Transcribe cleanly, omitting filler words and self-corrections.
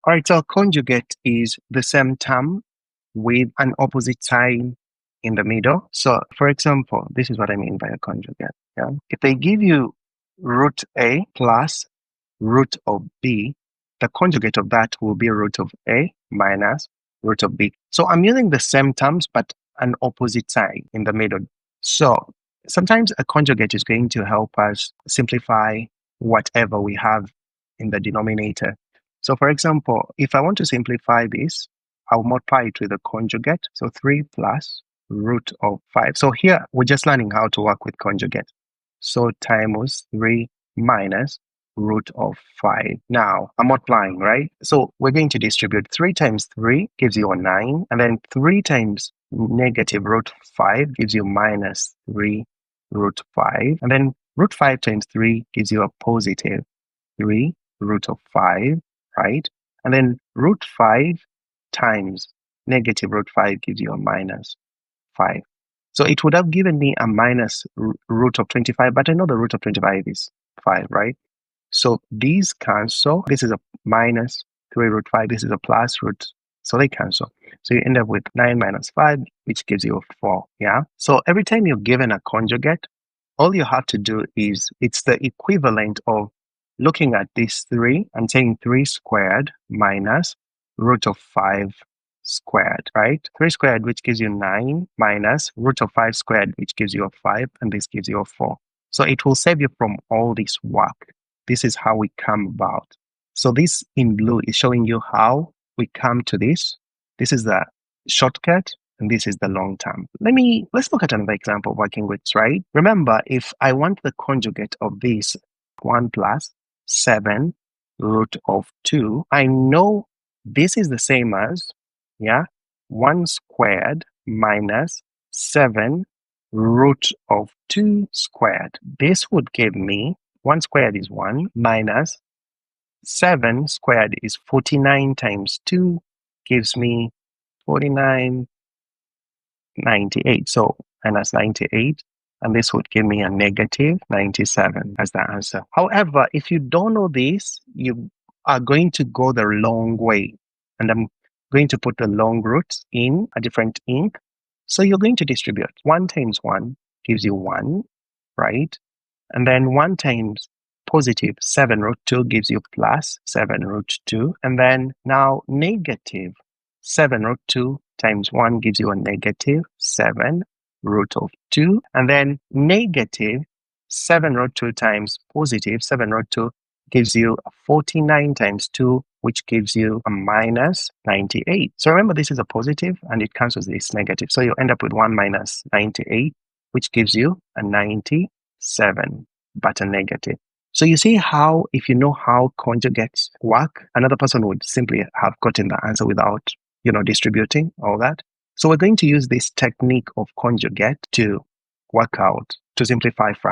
All right, so conjugate is the same term with an opposite sign in the middle. So, for example, this is what I mean by a conjugate. Yeah? If they give you root A plus root of B, the conjugate of that will be root of A minus root of B. So I'm using the same terms, but an opposite sign in the middle. So sometimes a conjugate is going to help us simplify whatever we have in the denominator. So for example, if I want to simplify this, I'll multiply it with a conjugate. So 3 plus root of 5. So here we're just learning how to work with conjugate. So times 3 minus root of 5. Now I'm multiplying, right? So we're going to distribute 3 times 3 gives you a 9, and then 3 times negative root 5 gives you minus 3 root 5, and then root 5 times 3 gives you a positive 3 root of 5, right? And then root 5 times negative root 5 gives you a minus 5. So it would have given me a minus root of 25, but I know the root of 25 is 5, right? So these cancel. This is a minus 3 root 5. This is a plus root. So they cancel. So you end up with 9 minus 5, which gives you a 4. Yeah. So every time you're given a conjugate, all you have to do is it's the equivalent of looking at this 3 and saying 3 squared minus root of 5 squared, right? 3 squared, which gives you 9, minus root of 5 squared, which gives you a 5, and this gives you a 4. So it will save you from all this work. This is how we come about. So this in blue is showing you how we come to this. This is the shortcut, and this is the long term. Let's look at another example of working with, right? Remember, if I want the conjugate of this 1 plus 7 root of 2, I know this is the same as, 1 squared minus 7 root of 2 squared. This would give me 1 squared is 1 minus 7 squared is 49 times 2 gives me 49, 98. So minus 98, and this would give me a negative 97 as the answer. However, if you don't know this, you are going to go the long way. And I'm going to put the long roots in a different ink. So you're going to distribute. 1 times 1 gives you 1, right? And then 1 times positive 7 root 2 gives you plus 7 root 2. And then now negative 7 root 2 times 1 gives you a negative 7 root of 2. And then negative 7 root 2 times positive 7 root 2 gives you a 49 times 2, which gives you a minus 98. So remember, this is a positive and it cancels this negative. So you end up with 1 minus 98, which gives you a 97, but a negative. So you see how, if you know how conjugates work, another person would simply have gotten the answer without, distributing all that. So we're going to use this technique of conjugate to work out, to simplify fractions.